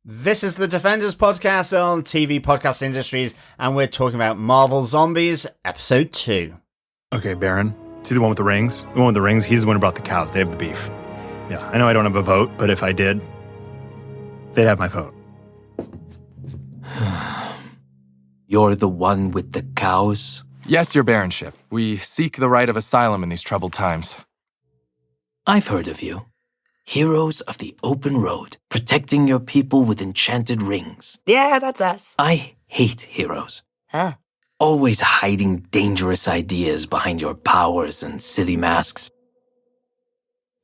This is the Defenders podcast on TV Podcast Industries, and we're talking about Marvel Zombies, Episode 2. Okay, Baron. See the one with the rings? The one with the rings, he's the one who brought the cows. They have the beef. Yeah, I know I don't have a vote, but if I did, they'd have my vote. You're the one with the cows? Yes, your baronship. We seek the right of asylum in these troubled times. I've heard of you. Heroes of the open road, protecting your people with enchanted rings. Yeah, that's us. I hate heroes. Huh? Always hiding dangerous ideas behind your powers and silly masks.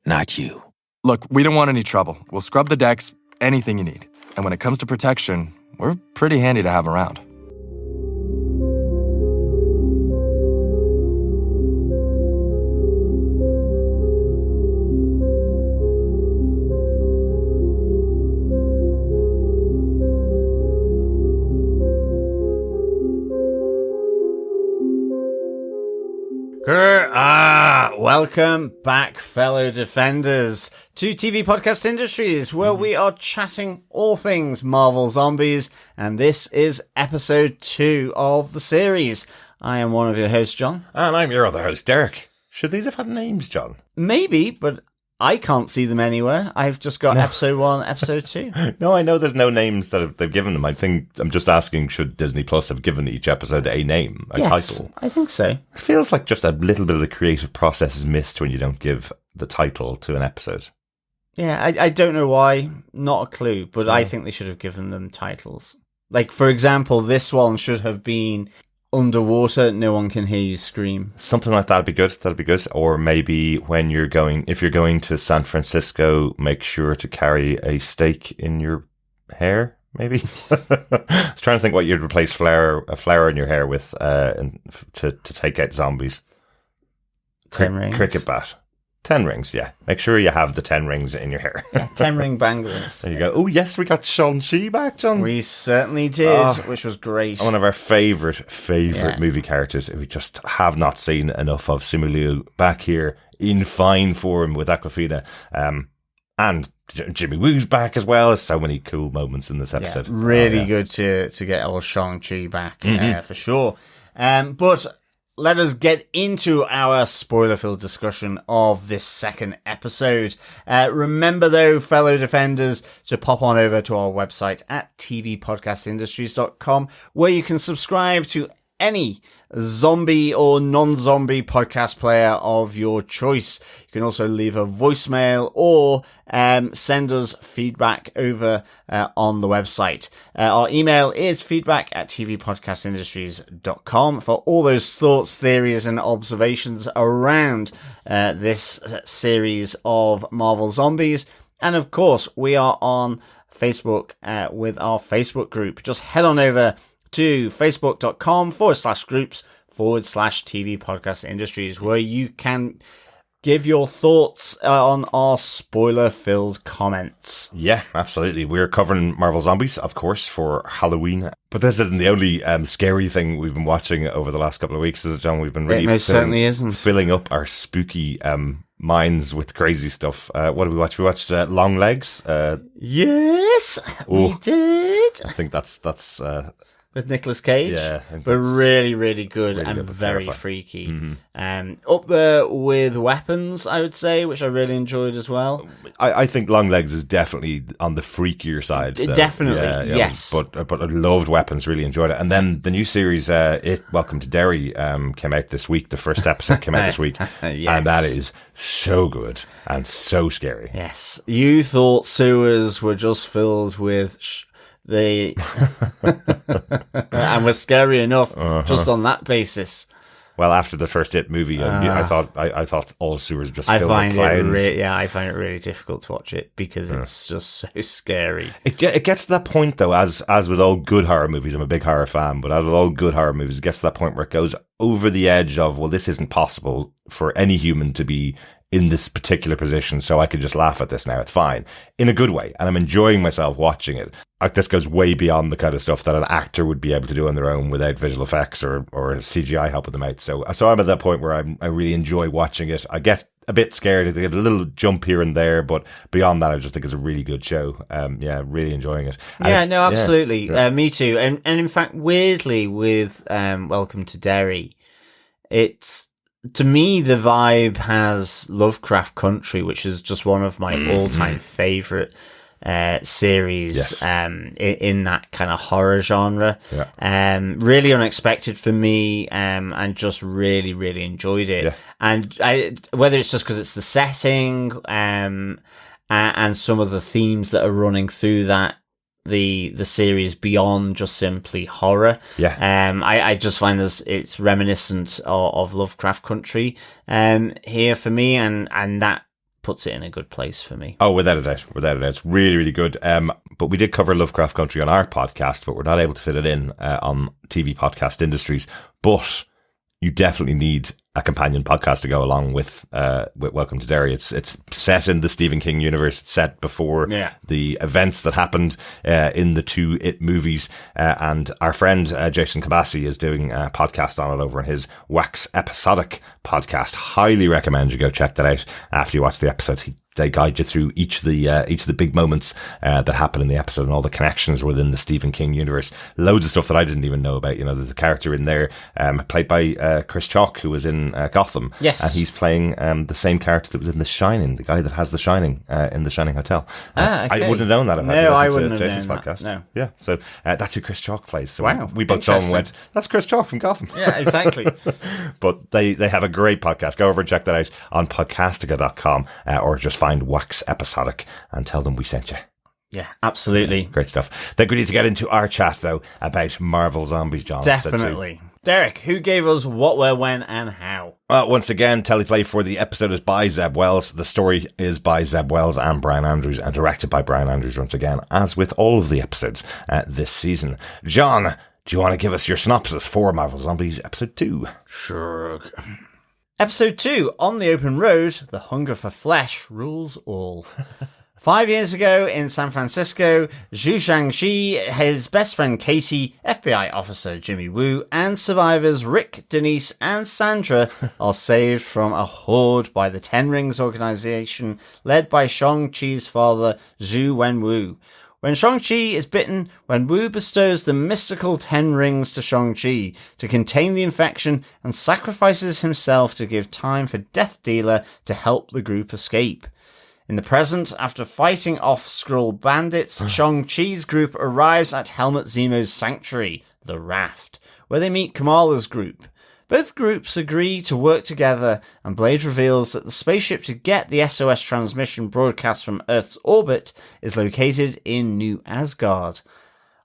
Not you. Look, we don't want any trouble. We'll scrub the decks, anything you need. And when it comes to protection, we're pretty handy to have around. Welcome back, fellow defenders, to TV Podcast Industries, where we are chatting all things Marvel Zombies, and this is episode 2 of the series. I am one of your hosts, John. And I'm your other host, Derek. Should these have had names, John? Maybe, but I can't see them anywhere. I've just got episode 1, episode 2. No, I know there's no names that they've given them. I think I'm just asking, should Disney Plus have given each episode a name, a title? I think so. It feels like just a little bit of the creative process is missed when you don't give the title to an episode. Yeah, I don't know why. Not a clue, but I think they should have given them titles. Like, for example, this one should have been Underwater, No One Can Hear You Scream. Something like that would be good. That'd be good. Or maybe if you're going to San Francisco, make sure to carry a stake in your hair. Maybe. I was trying to think what you'd replace a flower in your hair with to take out zombies. 10 rings. Cricket bat. 10 rings, yeah. Make sure you have the 10 rings in your hair. Yeah, 10 ring bangles. There you go. Oh, yes, we got Shang-Chi back, John. We certainly did, which was great. One of our favourite movie characters we just have not seen enough of. Simu back here in fine form with Aquafina. And Jimmy Woo's back as well. There's so many cool moments in this episode. Yeah, really good to get our Shang-Chi back, for sure. But let us get into our spoiler-filled discussion of this second episode. Remember, though, fellow defenders, to pop on over to our website at tvpodcastindustries.com, where you can subscribe to any zombie or non-zombie podcast player of your choice. You can also leave a voicemail or send us feedback over on the website. Our email is feedback@tvpodcastindustries.com for all those thoughts, theories, and observations around this series of Marvel Zombies. And of course, we are on Facebook with our Facebook group. Just head on over to facebook.com/groups/TV Podcast Industries, where you can give your thoughts on our spoiler-filled comments. Yeah, absolutely. We're covering Marvel Zombies, of course, for Halloween. But this isn't the only scary thing we've been watching over the last couple of weeks, is it, John? We've been really certainly isn't. Filling up our spooky minds with crazy stuff. What did we watch? We watched Long Legs. Yes, we did. I think that's with Nicolas Cage, but really, really good and very freaky. Mm-hmm. Up there with Weapons, I would say, which I really enjoyed as well. I think Long Legs is definitely on the freakier side. Definitely, yes. But I loved Weapons, really enjoyed it. And then the new series, Welcome to Derry, came out this week. The first episode came out this week. Yes. And that is so good and so scary. Yes. You thought sewers were just filled with and was scary enough just on that basis. Well, after the first It movie, I thought all sewers just filled with clowns. I find it really difficult to watch it because it's just so scary. It gets to that point, though, as with all good horror movies. I'm a big horror fan, but as with all good horror movies, it gets to that point where it goes over the edge of, well, this isn't possible for any human to be in this particular position, so I could just laugh at this now. It's fine in a good way, and I'm enjoying myself watching it. Like, this goes way beyond the kind of stuff that an actor would be able to do on their own without visual effects or CGI helping them out. So I'm at that point where I really enjoy watching it. I get a bit scared. I get a little jump here and there, but beyond that, I just think it's a really good show. Really enjoying it. And Absolutely. Yeah. Me too. And in fact, weirdly, with Welcome to Derry, it's, to me, the vibe has Lovecraft Country, which is just one of my all-time favorite series. In that kind of horror genre. Really unexpected for me, and just really, really enjoyed it. And whether it's just because it's the setting, and some of the themes that are running through that, the series beyond just simply horror. I just find it's reminiscent of Lovecraft Country here for me, and that puts it in a good place for me. Oh, without a doubt. It's really, really good. But we did cover Lovecraft Country on our podcast, but we're not able to fit it in on TV Podcast Industries. But you definitely need a companion podcast to go along with Welcome to Derry. It's set in the Stephen King universe. It's set before the events that happened in the 2 It movies. And our friend Jason Kabasi is doing a podcast on it over in his Wax Episodic podcast. Highly recommend you go check that out after you watch the episode. They guide you through each of the big moments that happen in the episode and all the connections within the Stephen King universe. Loads of stuff that I didn't even know about. You know, there's a character in there played by Chris Chalk, who was in Gotham. Yes. And he's playing the same character that was in The Shining, the guy that has The Shining in The Shining Hotel. Okay. I wouldn't have known that. I wouldn't have Jason's known podcast. that. No. Yeah, so that's who Chris Chalk plays. So wow, we both saw him and went, that's Chris Chalk from Gotham. Yeah, exactly. But they have a great podcast. Go over and check that out on podcastica.com or just find Wax Episodic and tell them we sent you. Yeah, absolutely. Great stuff. Think we need to get into our chat, though, about Marvel Zombies, John. Definitely. Derek, who gave us what, where, when, and how? Well, once again, Teleplay for the episode is by Zeb Wells. The story is by Zeb Wells and Bryan Andrews, and directed by Bryan Andrews once again, as with all of the episodes this season. John, do you want to give us your synopsis for Marvel Zombies Episode 2? Sure. Episode 2, On the Open Road, the hunger for flesh rules all. 5 years ago in San Francisco, Shang-Chi, his best friend Katy, FBI officer Jimmy Woo, and survivors Rick, Denise, and Sandra are saved from a horde by the Ten Rings organization led by Shang-Chi's father, Xu Wenwu. When Shang-Chi is bitten, Wenwu bestows the mystical 10 rings to Shang-Chi to contain the infection and sacrifices himself to give time for Death Dealer to help the group escape. In the present, after fighting off Skrull bandits, Shang-Chi's group arrives at Helmut Zemo's sanctuary, the Raft, where they meet Kamala's group. Both groups agree to work together, and Blade reveals that the spaceship to get the SOS transmission broadcast from Earth's orbit is located in New Asgard.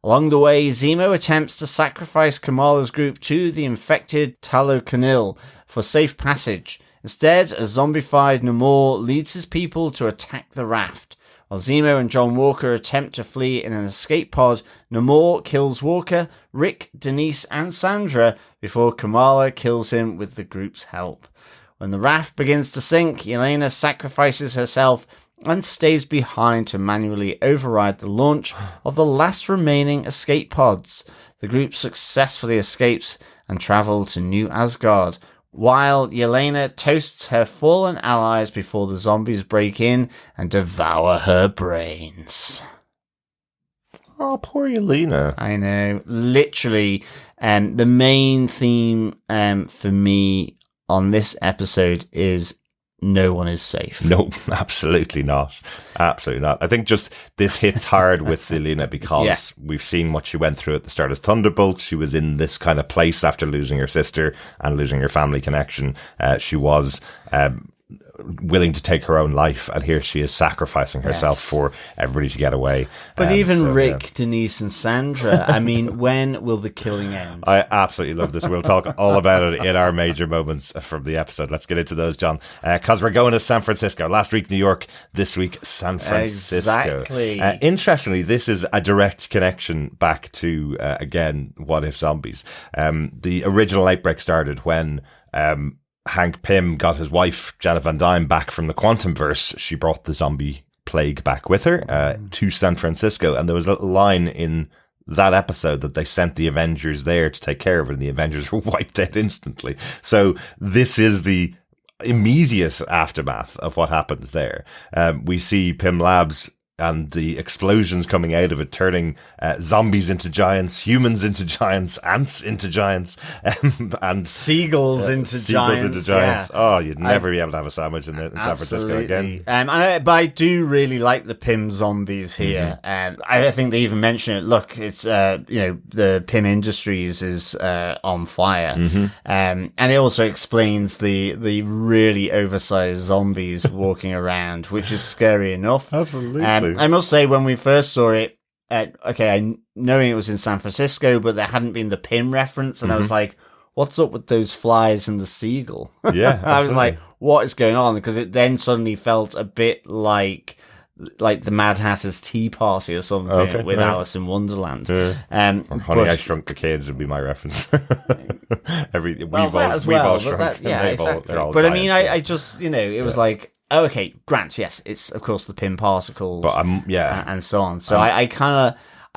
Along the way, Zemo attempts to sacrifice Kamala's group to the infected Talokanil for safe passage. Instead, a zombified Namor leads his people to attack the Raft. While Zemo and John Walker attempt to flee in an escape pod, Namor kills Walker, Rick, Denise, and Sandra before Kamala kills him with the group's help. When the Raft begins to sink, Yelena sacrifices herself and stays behind to manually override the launch of the last remaining escape pods. The group successfully escapes and travel to New Asgard, while Yelena toasts her fallen allies before the zombies break in and devour her brains. Oh, poor Yelena. I know. Literally, the main theme for me on this episode is no one is safe. No, absolutely not. Absolutely not. I think just this hits hard with Yelena because we've seen what she went through at the start as Thunderbolt. She was in this kind of place after losing her sister and losing her family connection. She was willing to take her own life, and here she is sacrificing herself for everybody to get away. But even Rick, Denise, and Sandra, I mean, when will the killing end? I absolutely love this. We'll talk all about it in our major moments from the episode. Let's get into those, John, because we're going to San Francisco. Last week, New York. This week, San Francisco. Exactly. Interestingly, this is a direct connection back to, again, What If Zombies. The original outbreak started when Hank Pym got his wife, Janet Van Dyne, back from the Quantumverse, she brought the zombie plague back with her to San Francisco. And there was a little line in that episode that they sent the Avengers there to take care of it, and the Avengers were wiped out instantly. So this is the immediate aftermath of what happens there. We see Pym Labs and the explosions coming out of it, turning zombies into giants, humans into giants, ants into giants, and seagulls into giants. Yeah. Oh, you'd never be able to have a sandwich in San Francisco again. But I do really like the Pym zombies here. I think they even mention it. Look, it's the Pym Industries is on fire, and it also explains the really oversized zombies walking around, which is scary enough. Absolutely. I must say, when we first saw it, knowing it was in San Francisco, but there hadn't been the Pym reference, and I was like, what's up with those flies and the seagull? Yeah. I was like, what is going on? Because it then suddenly felt a bit like the Mad Hatter's Tea Party or something with Alice in Wonderland. Or Honey, I Shrunk the Kids would be my reference. Exactly. But I mean, I just, it was like, oh, okay, Grant, yes, it's, of course, the Pym particles, but and so on. So I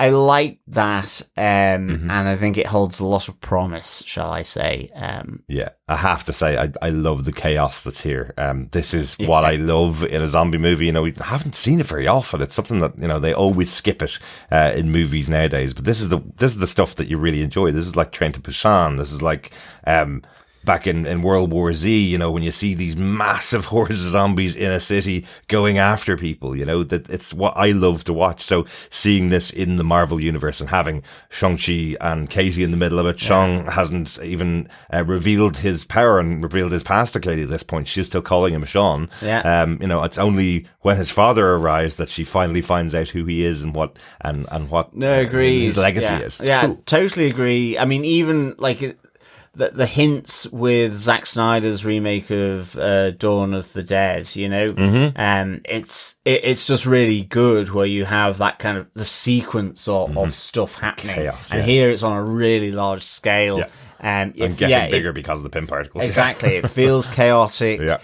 like that, and I think it holds a lot of promise, shall I say. I have to say, I love the chaos that's here. This is what I love in a zombie movie. We haven't seen it very often. It's something that, they always skip it in movies nowadays, but this is the stuff that you really enjoy. This is like Train to Busan. This is like, back in World War Z, when you see these massive hordes of zombies in a city going after people, that it's what I love to watch. So seeing this in the Marvel universe and having Shang-Chi and Katy in the middle of it, Shang hasn't even revealed his power and revealed his past to Katy at this point. She's still calling him Sean. Yeah. It's only when his father arrives that she finally finds out who he is and what his legacy is. Yeah, cool. Totally agree. I mean, even like the hints with Zack Snyder's remake of Dawn of the Dead, it's just really good where you have that kind of the sequence of stuff happening. Chaos, and here it's on a really large scale. Yeah. And getting bigger because of the Pym particles. Exactly. It feels chaotic. Yeah.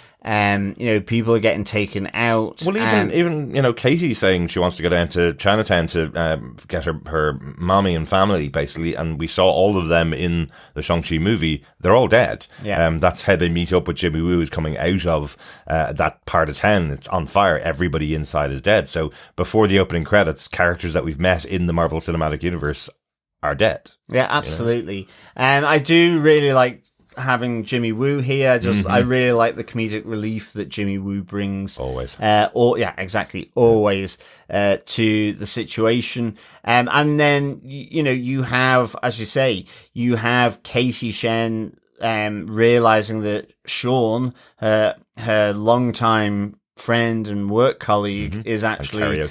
People are getting taken out. Well, even Katy saying she wants to go down to Chinatown to get her mommy and family, basically, and we saw all of them in the Shang-Chi movie. They're all dead. Yeah. That's how they meet up with Jimmy Woo, who's coming out of that part of town. It's on fire. Everybody inside is dead. So before the opening credits, characters that we've met in the Marvel Cinematic Universe are dead. Yeah, absolutely. I do really like having Jimmy Woo here. I really like the comedic relief that Jimmy Woo brings. Always. Always to the situation. And then, you have, as you say, you have Katy Shen realizing that Sean, her longtime friend and work colleague, is actually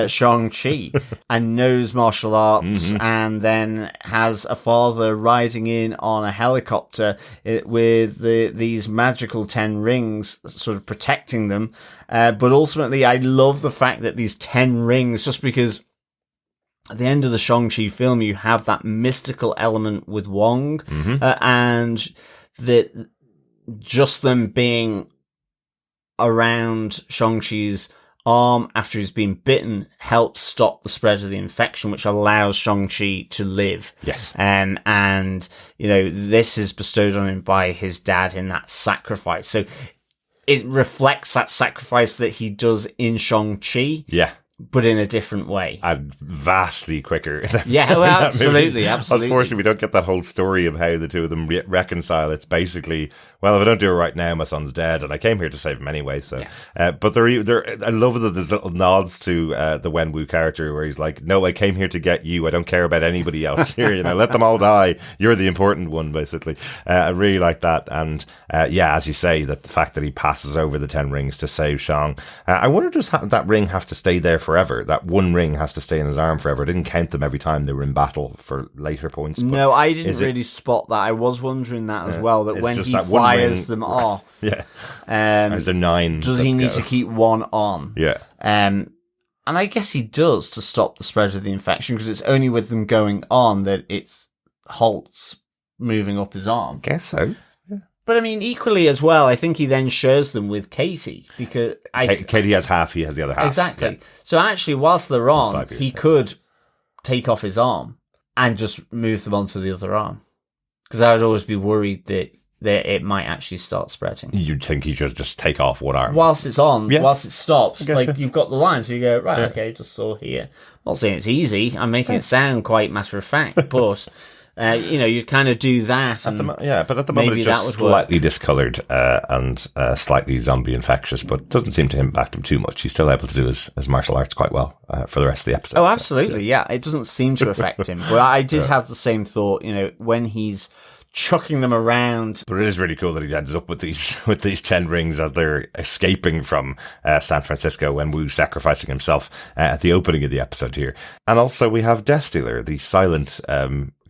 Shang-Chi and knows martial arts, and then has a father riding in on a helicopter with these magical 10 rings sort of protecting them. But ultimately, I love the fact that these 10 rings, just because at the end of the Shang-Chi film, you have that mystical element with Wong, and that just them being around Shang-Chi's arm after he's been bitten helps stop the spread of the infection, which allows Shang-Chi to live. Yes. And, this is bestowed on him by his dad in that sacrifice. So it reflects that sacrifice that he does in Shang-Chi. Yeah. But in a different way. And vastly quicker. Yeah, well, absolutely. Unfortunately, we don't get that whole story of how the two of them reconcile. It's basically, well, if I don't do it right now, my son's dead, and I came here to save him anyway. So, but I love that there's little nods to the Wenwu character where he's like, "No, I came here to get you. I don't care about anybody else here. Let them all die. You're the important one." Basically, I really like that. And as you say, that the fact that he passes over the 10 rings to save Shang. I wonder, does that ring have to stay there forever? That one ring has to stay in his arm forever. I didn't count them every time they were in battle for later points. No, I didn't really spot that. I was wondering that as well, that when he fires them off, is there 9? Does he need to keep one on? Yeah. And I guess he does, to stop the spread of the infection, because it's only with them going on that it halts moving up his arm. Guess so. But I mean, equally as well, I think he then shares them with Katy because Katy has half, he has the other half. Exactly. Yeah. So actually, whilst they're on, 5 years, he could take off his arm and just move them onto the other arm. Because I would always be worried that it might actually start spreading. You'd think he should just take off one arm. Whilst it's on, whilst it stops, Gotcha. like you've got the line, so you go, right, okay, just saw here. I'm not saying it's easy, I'm making it sound quite matter of fact, but... you kind of do that. But at the moment it's just slightly discoloured and slightly zombie infectious, but doesn't seem to impact him too much. He's still able to do his martial arts quite well for the rest of the episode. Oh, absolutely, yeah. It doesn't seem to affect him. But I did have the same thought, when he's chucking them around. But it is really cool that he ends up with these 10 rings as they're escaping from San Francisco, when Wu sacrificing himself at the opening of the episode here. And also we have Death Dealer, the silent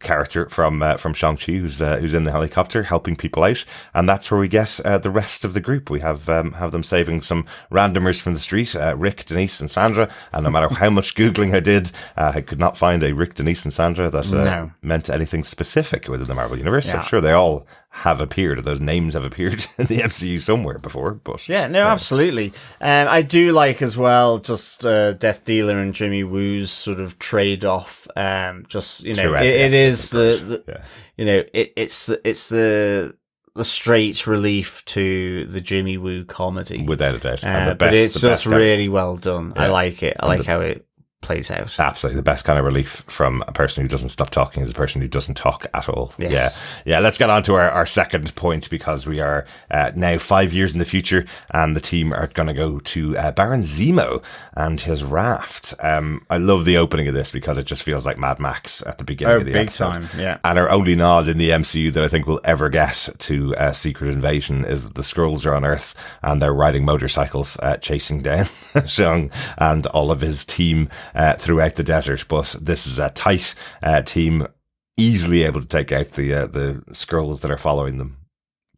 character from Shang-Chi, who's in the helicopter helping people out, and that's where we get the rest of the group. We have them saving some randomers from the street, Rick, Denise, and Sandra. And no matter how much googling I did, I could not find a Rick, Denise, and Sandra that meant anything specific within the Marvel universe. Yeah. I'm sure they all have appeared, or those names have appeared in the MCU somewhere before. But absolutely. I do like as well just Death Dealer and Jimmy Woo's sort of trade off. It's the straight relief to the Jimmy Woo comedy, without a doubt. But it's just really well done. Yeah. I like it. I like how it plays out. Absolutely. The best kind of relief from a person who doesn't stop talking is a person who doesn't talk at all. Yes. Yeah. Let's get on to our second point, because we are now 5 years in the future, and the team are going to go to Baron Zemo and his raft. I love the opening of this because it just feels like Mad Max at the beginning of the episode. Big time, yeah. And our only nod in the MCU that I think we'll ever get to Secret Invasion is that the Skrulls are on Earth and they're riding motorcycles, chasing down Shang and all of his team throughout the desert. But this is a tight team, easily able to take out the Skrulls that are following them.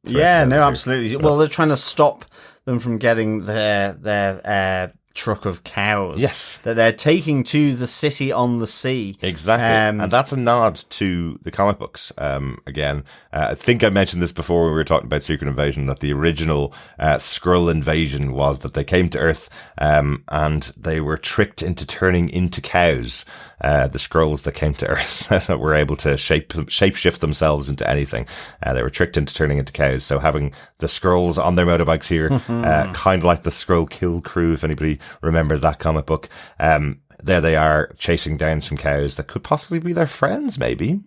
Yeah, no, absolutely. Well, they're trying to stop them from getting their truck of cows. Yes. That they're taking to the city on the sea. Exactly. And that's a nod to the comic books. Again, I think I mentioned this before when we were talking about Secret Invasion, that the original Skrull invasion was that they came to Earth and they were tricked into turning into cows. The Skrulls that came to Earth that were able to shapeshift themselves into anything. They were tricked into turning into cows. So having the Skrulls on their motorbikes here, kind of like the Skrull Kill Crew, if anybody remembers that comic book. There they are chasing down some cows that could possibly be their friends, maybe.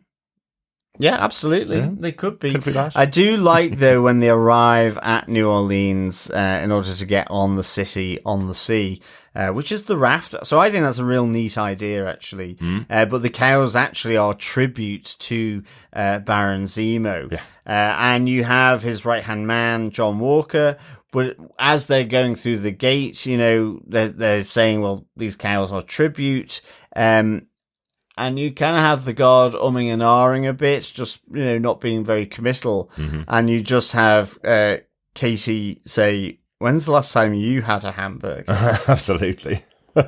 Yeah, absolutely. Yeah. They could be. Could be that. I do like, though, when they arrive at New Orleans in order to get on the city on the sea, which is the raft. So I think that's a real neat idea, actually. But the cows actually are tribute to Baron Zemo. Yeah. And you have his right-hand man, John Walker. But as they're going through the gates, they're saying, well, these cows are tribute. And you kind of have the guard umming and ahhing a bit, just, not being very committal. Mm-hmm. And you just have Katy say, when's the last time you had a hamburger? Absolutely. Which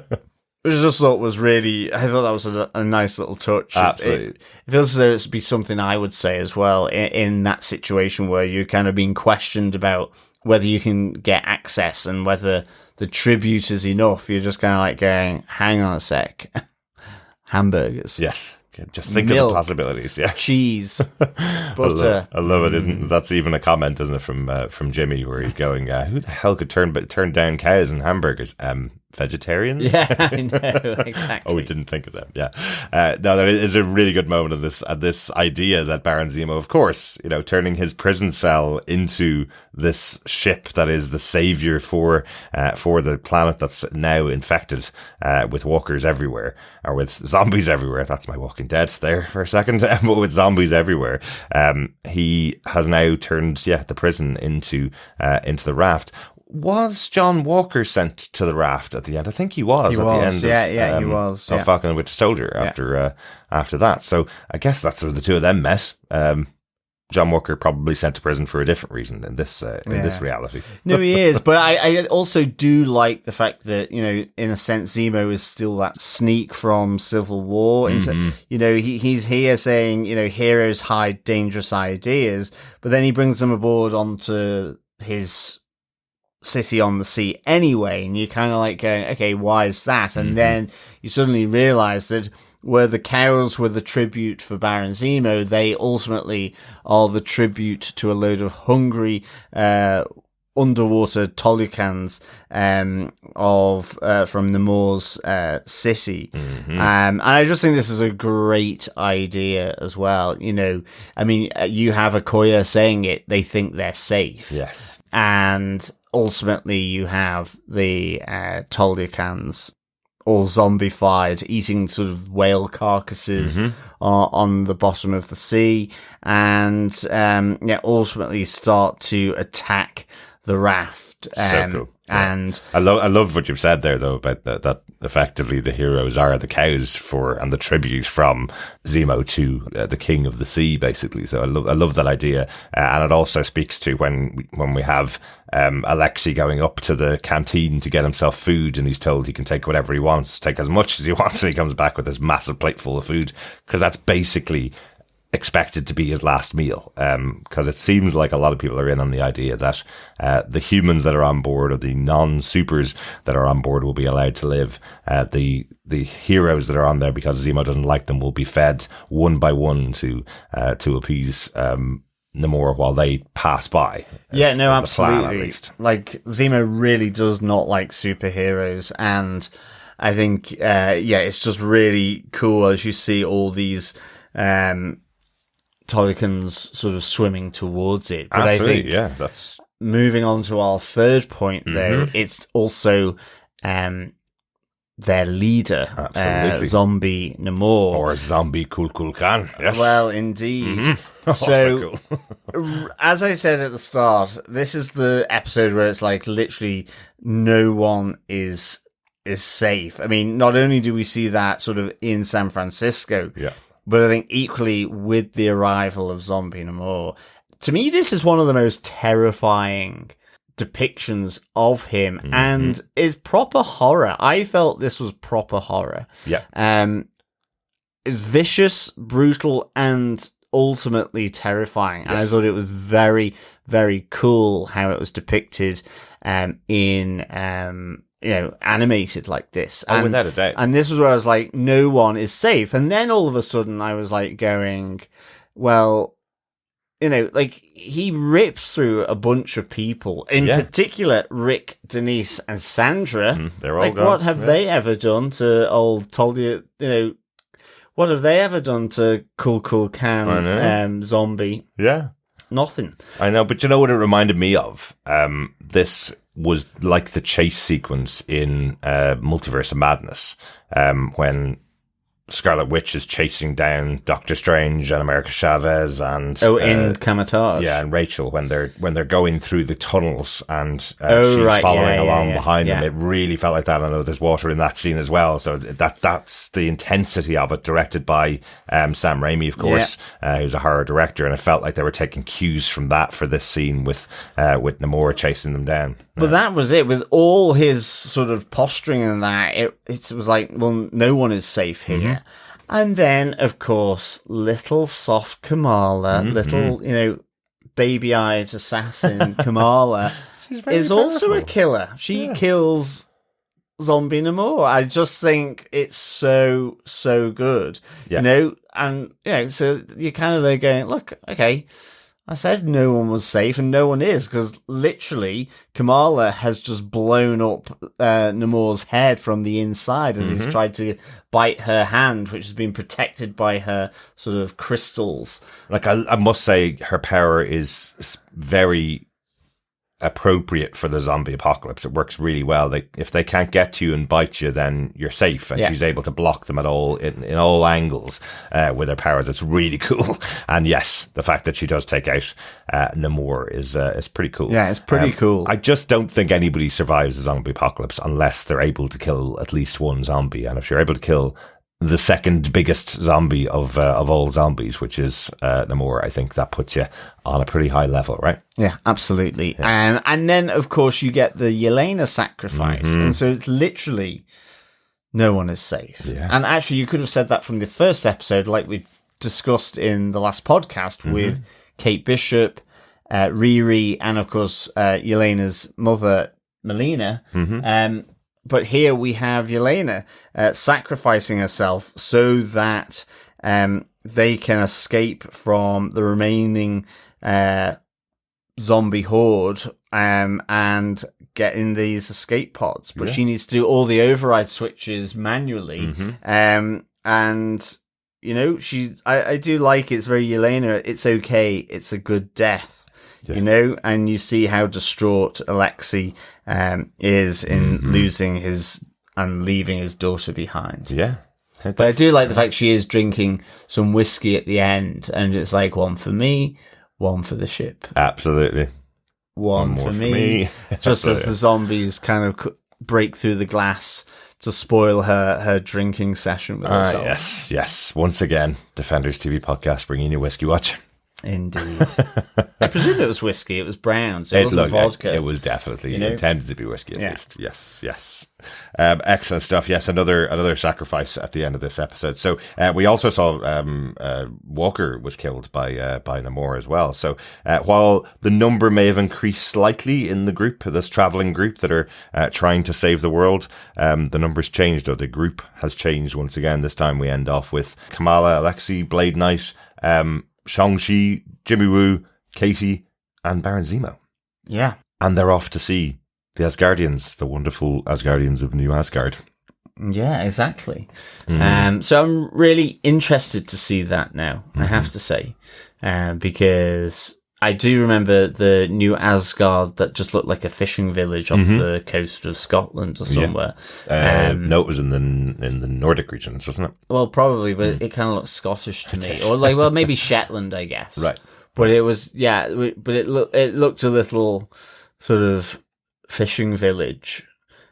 I just thought was really, I thought that was a nice little touch. Absolutely. It feels as though it'd be something I would say as well in that situation where you're kind of being questioned about whether you can get access and whether the tribute is enough. You're just kind of like going, hang on a sec. Hamburgers. Yes. Just think milk, of the possibilities. Yeah. Cheese. Butter. I love it. Isn't that's even a comment, isn't it, from Jimmy, where he's going, who the hell could turn down cows and hamburgers? Vegetarians? Yeah, I know, exactly. Oh, we didn't think of them. Yeah. No, there is a really good moment in this idea that Baron Zemo, of course, turning his prison cell into this ship that is the savior for the planet that's now infected with walkers everywhere, or with zombies everywhere. That's my Walking Dead there for a second, but with zombies everywhere. He has now turned the prison into the raft. Was John Walker sent to the raft at the end? I think he was at the end. Yeah, he was. Of Falcon and Winter Soldier after that. So I guess that's where the two of them met. John Walker probably sent to prison for a different reason in this reality. No, he is. But I also do like the fact that, in a sense, Zemo is still that sneak from Civil War. Into, he's here saying, heroes hide dangerous ideas, but then he brings them aboard onto his city on the sea anyway. And you're kind of like going, okay, why is that? And then you suddenly realize that where the cows were the tribute for Baron Zemo, they ultimately are the tribute to a load of hungry underwater Tolukans from Namor's city. And I just think this is a great idea as well. You have Okoye saying it, they think they're safe. Yes. And ultimately you have the Tolukans all zombified, eating sort of whale carcasses on the bottom of the sea, and ultimately start to attack the raft. So cool. And I love what you've said there, though, about that effectively the heroes are the cows and the tribute from Zemo to the king of the sea, basically. So I love that idea, and it also speaks to when we have Alexei going up to the canteen to get himself food, and he's told he can take whatever he wants, take as much as he wants, and he comes back with this massive plate full of food, because that's basically expected to be his last meal, because it seems like a lot of people are in on the idea that the humans that are on board, or the non-supers that are on board, will be allowed to live. The heroes that are on there, because Zemo doesn't like them, will be fed one by one to appease Namor while they pass by. Yeah, no, Plan, absolutely. at least. Like, Zemo really does not like superheroes, and I think it's just really cool as you see all these Tolukans sort of swimming towards it. But Absolutely, I think that's moving on to our third point, though, it's also their leader, Absolutely. Zombie Namor. or Zombie Khan. Yes. Well, indeed. So So, as I said at the start, this is the episode where it's like literally no one is safe. I mean, not only do we see that sort of in San Francisco, yeah. but I think equally with the arrival of Zombie Namor, to me, this is one of the most terrifying depictions of him, and is proper horror. I felt this was proper horror. Yeah. It's vicious, brutal, and ultimately terrifying. And I Yes. thought it was very, very cool how it was depicted in animated like this. Oh, without a doubt. And this was where I was like, no one is safe. And then all of a sudden I was like going, well, like he rips through a bunch of people, in particular Rick, Denise, and Sandra. They're all like, gone. what have they ever done to old Talia? What have they ever done to Cool Khan, Zombie? Yeah. Nothing. I know, but you know what it reminded me of? This was like the chase sequence in Multiverse of Madness, when Scarlet Witch is chasing down Doctor Strange and America Chavez and in Kamatage. Yeah, and Rachel when they're going through the tunnels and she's right, following yeah, along yeah, behind them. yeah. It really felt like that. I know there's water in that scene as well, so that's the intensity of it. Directed by Sam Raimi, of course, who's a horror director, and it felt like they were taking cues from that for this scene with Namor chasing them down. But that was it. With all his sort of posturing and that, it was like, well, no one is safe here. And then, of course, little soft Kamala, little, baby-eyed assassin Kamala is also a killer. She kills Zombie Namor. I just think it's so, so good. Yeah. And, so you're kind of there going, look, okay, I said no one was safe, and no one is, because literally Kamala has just blown up Namor's head from the inside as he's tried to bite her hand, which has been protected by her sort of crystals. Like, I must say, her power is very appropriate for the zombie apocalypse. It works really well. If they can't get to you and bite you, then you're safe, and she's able to block them at all in all angles with her powers. It's really cool. And yes, the fact that she does take out Namor is pretty cool. Yeah, it's pretty cool. I just don't think anybody survives the zombie apocalypse unless they're able to kill at least one zombie. And if you're able to kill the second biggest zombie of all zombies, which is Namor. I think that puts you on a pretty high level, right? Yeah, absolutely. And then, of course, you get the Yelena sacrifice. And so it's literally no one is safe. Yeah. And actually, you could have said that from the first episode, like we discussed in the last podcast with Kate Bishop, Riri, and, of course, Yelena's mother, Melina. But here we have Yelena sacrificing herself so that they can escape from the remaining zombie horde and get in these escape pods. But she needs to do all the override switches manually. And, you know, I do like it's very Yelena. It's okay. It's a good death. You know, and you see how distraught Alexei is in losing his and leaving his daughter behind. Yeah. But I do like the fact she is drinking some whiskey at the end, and it's like one for me, one for the ship. Absolutely. One for me. Just as the zombies kind of break through the glass to spoil her drinking session with herself. Yes. Once again, Defenders TV podcast bringing you Whiskey Watch. Indeed. I presume it was whiskey. It was brown, so it wasn't vodka. It was definitely intended to be whiskey, at least. Yes. Excellent stuff. Yes, another sacrifice at the end of this episode. So we also saw Walker was killed by Namor as well. So while the number may have increased slightly in the group, this traveling group that are trying to save the world, the numbers changed, though. The group has changed once again. This time we end off with Kamala, Alexei, Blade Knight, Shang-Chi, Jimmy Woo, Katy, and Baron Zemo. Yeah. And they're off to see the Asgardians, the wonderful Asgardians of New Asgard. Yeah, exactly. So I'm really interested to see that now, I have to say, because I do remember the New Asgard that just looked like a fishing village off the coast of Scotland or somewhere. No, it was in the Nordic regions, wasn't it? Well, probably, but it kind of looked Scottish to me, or like, well, maybe Shetland, I guess. Right. But it was, but it looked a little sort of fishing village.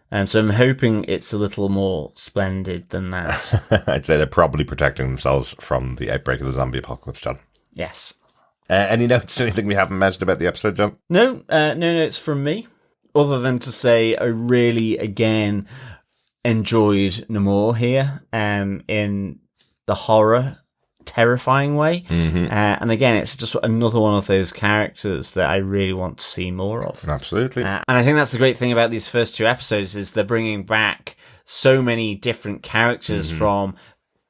And so I'm hoping it's a little more splendid than that. I'd say they're probably protecting themselves from the outbreak of the zombie apocalypse, John. Yes. Any notes, anything we haven't mentioned about the episode, John? No notes from me, other than to say I really, again, enjoyed Namor here in the horror, terrifying way. And again, it's just another one of those characters that I really want to see more of. Absolutely. And I think that's the great thing about these first two episodes is they're bringing back so many different characters from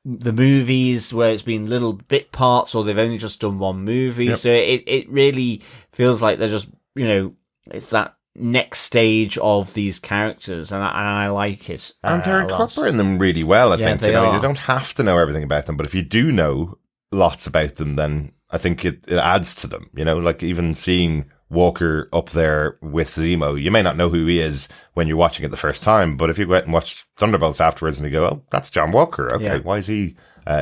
the movies where it's been little bit parts or they've only just done one movie. So it really feels like they're just, you know, it's that next stage of these characters, and I like it. And they're incorporating them really well, I think. They you don't have to know everything about them, but if you do know lots about them, then I think it adds to them. You know, like even seeing Walker up there with Zemo, you may not know who he is when you're watching it the first time, but if you go out and watch Thunderbolts afterwards and you go, oh, that's John Walker. Okay, why is he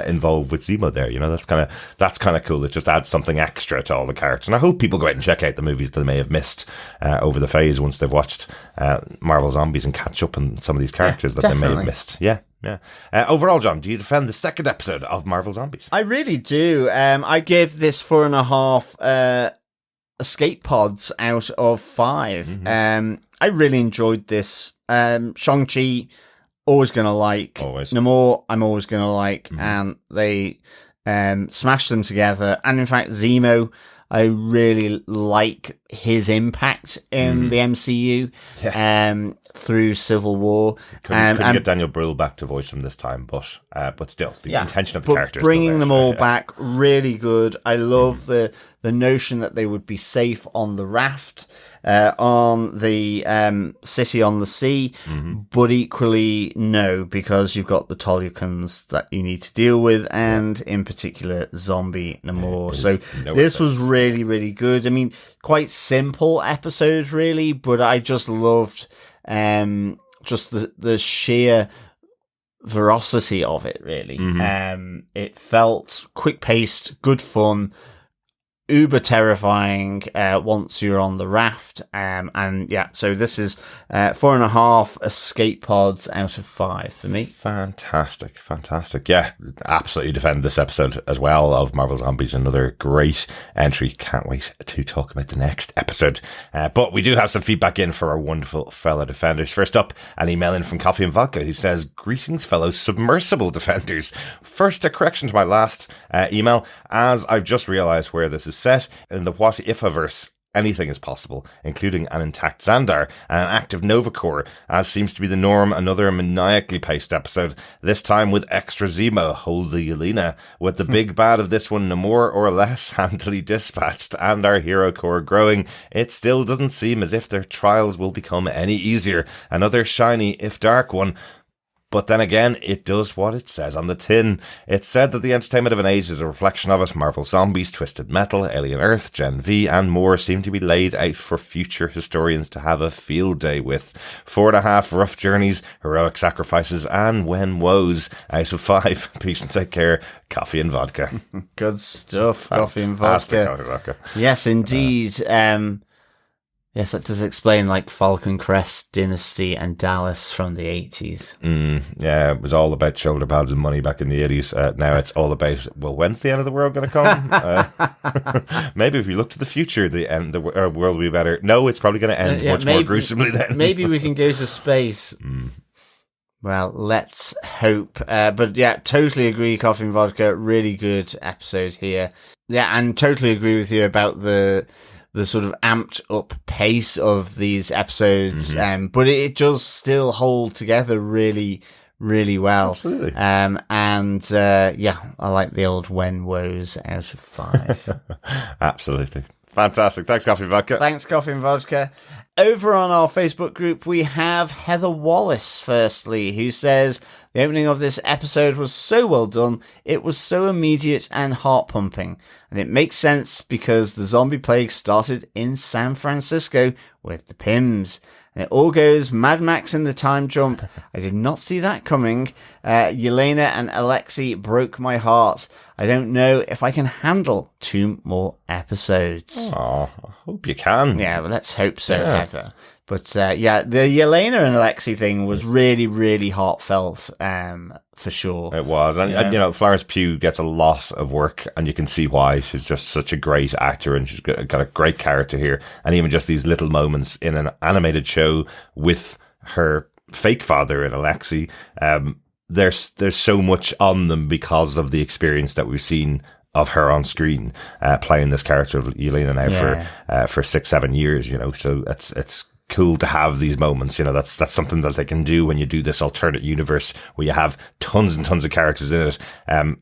involved with Zemo there? You know, that's kind of cool. It just adds something extra to all the characters. And I hope people go out and check out the movies that they may have missed over the phase once they've watched Marvel Zombies and catch up on some of these characters that they may have missed. Yeah. Overall, John, do you defend the second episode of Marvel Zombies? I really do. I give this 4.5 escape pods out of 5. I really enjoyed this. Shang-Chi, always going to like. Always. Namor, I'm always going to like. And they smashed them together. And in fact, Zemo, I really like his impact in the MCU through Civil War. Couldn't get Daniel Brühl back to voice him this time, but still, the intention of the characters. Bringing them all back, really good. I love the notion that they would be safe on the raft, on the city on the sea, but equally no, because you've got the Tolucans that you need to deal with, and in particular, zombie Namor. So this was really, really good. I mean, quite simple episode, really, but I just loved just the sheer veracity of it, really. It felt quick-paced, good fun, uber terrifying once you're on the raft. And yeah, so this is 4.5 escape pods out of 5 for me. Fantastic. Yeah, absolutely defend this episode as well of Marvel Zombies. Another great entry. Can't wait to talk about the next episode. But we do have some feedback in for our wonderful fellow defenders. First up, an email in from Coffee and Vodka who says, "Greetings, fellow submersible defenders. First, a correction to my last email, as I've just realised where this is set. In the What If-averse, anything is possible, including an intact Xandar and an active Nova Corps, as seems to be the norm. Another maniacally paced episode, this time with extra Zemo, holy Yelena, with the big bad of this one no more or less handily dispatched and our hero corps growing. It still doesn't seem as if their trials will become any easier. Another shiny, if dark one. But then again, it does what it says on the tin. It's said that the entertainment of an age is a reflection of it. Marvel Zombies, Twisted Metal, Alien Earth, Gen V, and more seem to be laid out for future historians to have a field day with. 4.5 rough journeys, heroic sacrifices, and when woes out of 5. Peace and take care. Coffee and vodka." Good stuff. Coffee and vodka. Coffee and vodka. Yes, indeed. Yes, that does explain like Falcon Crest, Dynasty, and Dallas from the 80s. Yeah, it was all about shoulder pads and money back in the 80s. Now it's all about, well, when's the end of the world going to come? Maybe if we look to the future, the world will be better. No, it's probably going to end much more gruesomely then. Maybe we can go to space. Well, let's hope. But yeah, totally agree, Coffee and Vodka. Really good episode here. Yeah, and totally agree with you about the sort of amped up pace of these episodes, but it does still hold together really, really well. Absolutely. Yeah, I like the old when woes out of 5. Absolutely. Fantastic. Thanks, Coffee and Vodka. Thanks, Coffee and Vodka. Over on our Facebook group, we have Heather Wallace, firstly, who says, "The opening of this episode was so well done, it was so immediate and heart-pumping. And it makes sense because the zombie plague started in San Francisco with the Pims. And it all goes Mad Max in the time jump. I did not see that coming. Yelena and Alexei broke my heart. I don't know if I can handle 2 more episodes." Oh, I hope you can. Yeah, well, let's hope so, Heather. But yeah, the Yelena and Alexei thing was really, really heartfelt, for sure. It was. And, Florence Pugh gets a lot of work, and you can see why. She's just such a great actor, and she's got a great character here. And even just these little moments in an animated show with her fake father and Alexei, there's so much on them because of the experience that we've seen of her on screen, playing this character of Yelena now for 6-7 years, so it's cool to have these moments. That's something that they can do when you do this alternate universe where you have tons and tons of characters in it.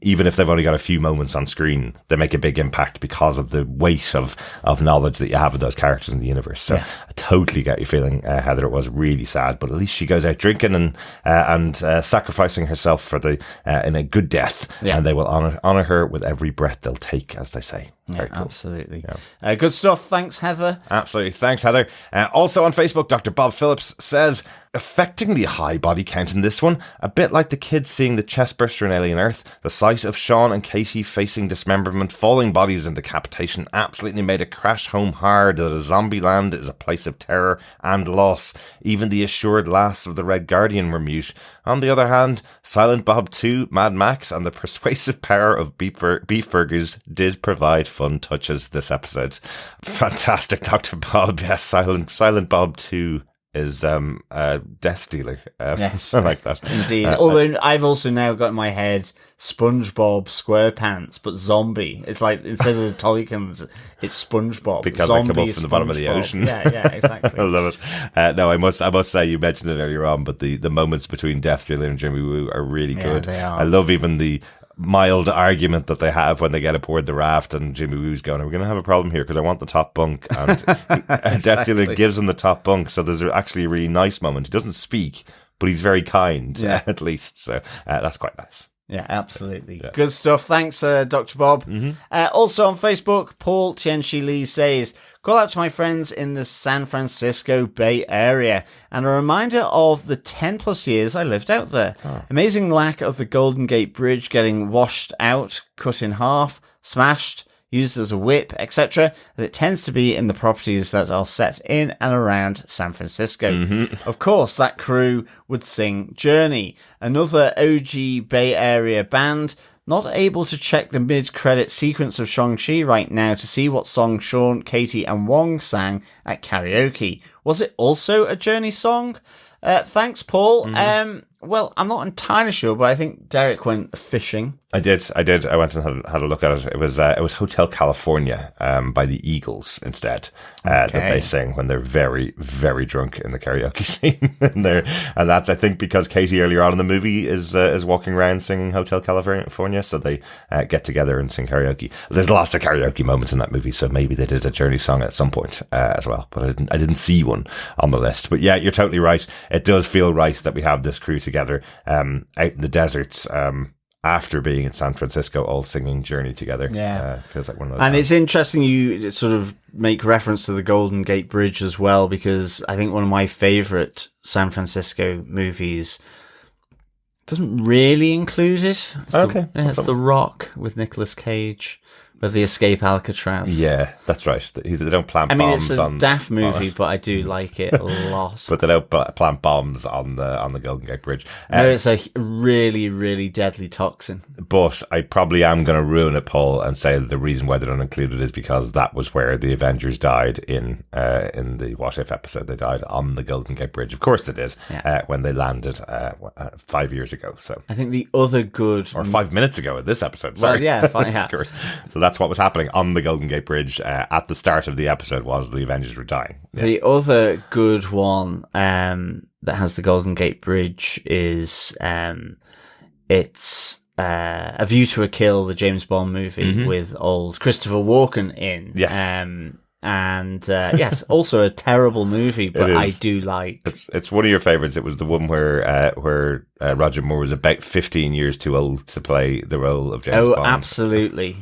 Even if they've only got a few moments on screen, they make a big impact because of the weight of knowledge that you have of those characters in the universe. So I totally get you feeling, Heather. It was really sad, but at least she goes out drinking and sacrificing herself for in a good death, and they will honor her with every breath they'll take, as they say. Very cool. Absolutely. Yeah. Good stuff. Thanks, Heather. Absolutely. Thanks, Heather. Also on Facebook, Dr. Bob Phillips says, "Affectingly high body count in this one, a bit like the kids seeing the chestburster in Alien Earth. The sight of Sean and Katy facing dismemberment, falling bodies and decapitation absolutely made it crash home hard that a zombie land is a place of terror and loss. Even the assured last of the Red Guardian were mute. On the other hand, Silent Bob 2, Mad Max, and the persuasive power of beef burgers did provide fun touches this episode." Fantastic, Dr. Bob. Yes, Silent Bob 2 is a death dealer. Yes, I like that. Indeed. Although I've also now got in my head SpongeBob SquarePants, but zombie. It's like instead of the Tollykins, it's SpongeBob. Because they come up from the bottom of the ocean. Yeah, exactly. I love it. No, I must say, you mentioned it earlier on, but the moments between Death Dealer and Jimmy Woo are really good. They are. I love even the mild argument that they have when they get aboard the raft and Jimmy Woo's going, "We're going to have a problem here because I want the top bunk." And Exactly. Death Dealer gives him the top bunk. So there's actually a really nice moment. He doesn't speak, but he's very kind, at least. So that's quite nice. Yeah, absolutely. Yeah. Good stuff. Thanks, Dr. Bob. Also on Facebook, Paul Tianchi Lee says, "Call out to my friends in the San Francisco Bay Area and a reminder of the 10 plus years I lived out there. Amazing lack of the Golden Gate Bridge getting washed out, cut in half, smashed. used as a whip, etc., as it tends to be in the properties that are set in and around San Francisco. Of course, that crew would sing Journey, another OG Bay Area band. Not able to check the mid-credit sequence of Shang-Chi right now to see what song Sean, Katy and Wong sang at karaoke. Was it also a Journey song? Thanks, Paul. Well, I'm not entirely sure, but I think Derek went fishing. I did. I went and had a look at it. It was Hotel California by the Eagles instead that they sing when they're very, very drunk in the karaoke scene. and that's, I think, because Katy earlier on in the movie is walking around singing Hotel California, so they get together and sing karaoke. There's lots of karaoke moments in that movie, so maybe they did a Journey song at some point as well, but I didn't see one on the list. But yeah, you're totally right. It does feel right that we have this crew together out in the deserts. After being in San Francisco, all singing Journey together. Yeah. Feels like one of those. And it's interesting you sort of make reference to the Golden Gate Bridge as well, because I think one of my favorite San Francisco movies doesn't really include it. It's The Rock with Nicolas Cage. With the Escape Alcatraz. Yeah, that's right. They don't plant bombs on... I mean, it's a daft movie, but I do like it a lot. But they don't plant bombs on the Golden Gate Bridge. No, it's a really, really deadly toxin. But I probably am going to ruin it, Paul, and say that the reason why they don't include it is because that was where the Avengers died in the What If episode. They died on the Golden Gate Bridge. Of course they did, when they landed 5 years ago. So I think the other good... Or 5 minutes ago in this episode, sorry. Well, yeah, fine, yeah. Of course. So that's what was happening on the Golden Gate Bridge at the start of the episode was the Avengers were dying. Yeah. The other good one that has the Golden Gate Bridge is it's A View to a Kill, the James Bond movie with old Christopher Walken in. Yes. And yes, also a terrible movie, but I do like. It's one of your favorites. It was the one where Roger Moore was about 15 years too old to play the role of James Bond. Oh, absolutely.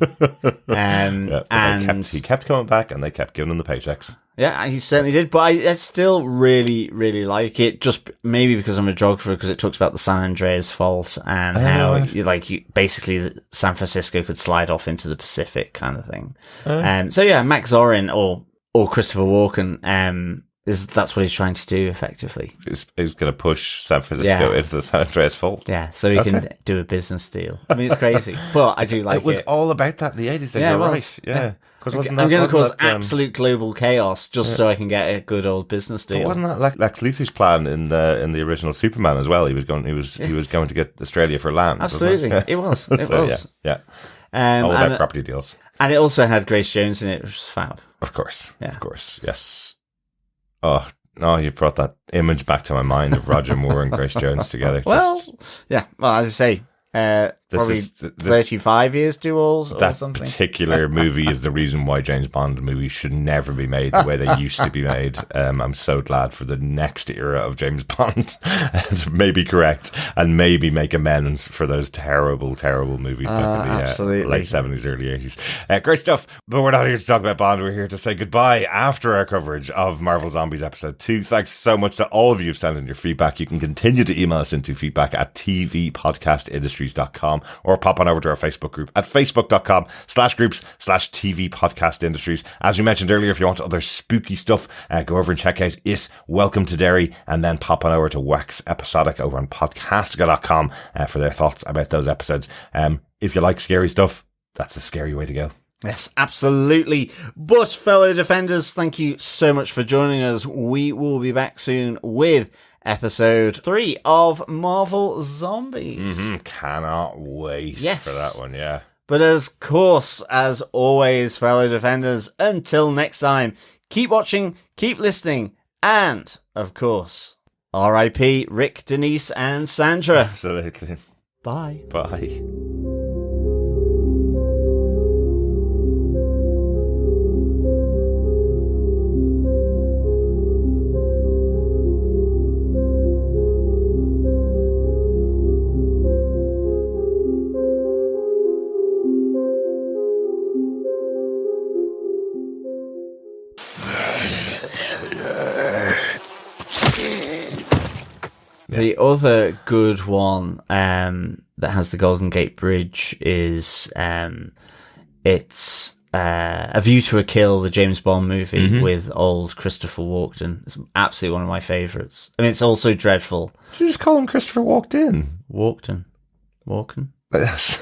And he kept coming back, and they kept giving him the paychecks. Yeah, he certainly did. But I still really, really like it. Just maybe because I'm a geographer, because it talks about the San Andreas Fault and how basically San Francisco could slide off into the Pacific kind of thing. So yeah, Max Zorin or Christopher Walken, that's what he's trying to do effectively. He's going to push San Francisco into the San Andreas Fault. Yeah, so he can do a business deal. I mean, it's crazy, but I do like it. It was all about that in the 80s. You're right. Yeah. I'm going to cause absolute global chaos just so I can get a good old business deal. But wasn't that Lex Luthor's plan in the original Superman as well? He was going to get Australia for land. Absolutely, it was. It was. Yeah. All about property deals. And it also had Grace Jones in it, which was fab. Of course. Yeah. Of course. Yes. Oh, no, you brought that image back to my mind of Roger Moore and Grace Jones together. Well, as I say, probably 35 years too old or that something. Particular movie is the reason why James Bond movies should never be made the way they used to be made. I'm so glad for the next era of James Bond to maybe correct and maybe make amends for those terrible, terrible movies back in the late 70s, early 80s. Great stuff, but we're not here to talk about Bond. We're here to say goodbye after our coverage of Marvel Zombies Episode 2. Thanks so much to all of you who've sent in your feedback. You can continue to email us into feedback at tvpodcastindustries.com or pop on over to our Facebook group at facebook.com/groups/TV Podcast Industries. As we mentioned earlier, if you want other spooky stuff, go over and check out It Welcome to Derry, and then pop on over to Wax Episodic over on podcastica.com for their thoughts about those episodes. If you like scary stuff, that's a scary way to go. Yes, absolutely. But fellow defenders, thank you so much for joining us. We will be back soon with episode 3 of Marvel Zombies. Cannot wait for that one, yeah. But of course, as always, fellow defenders, until next time, keep watching, keep listening, and, of course, R.I.P. Rick, Denise, and Sandra. Absolutely. Bye. Bye. The other good one that has the Golden Gate Bridge is it's A View to a Kill, the James Bond movie with old Christopher Walken. It's absolutely one of my favourites. I mean, it's also dreadful. Did you just call him Christopher Walked In? Walken. Yes.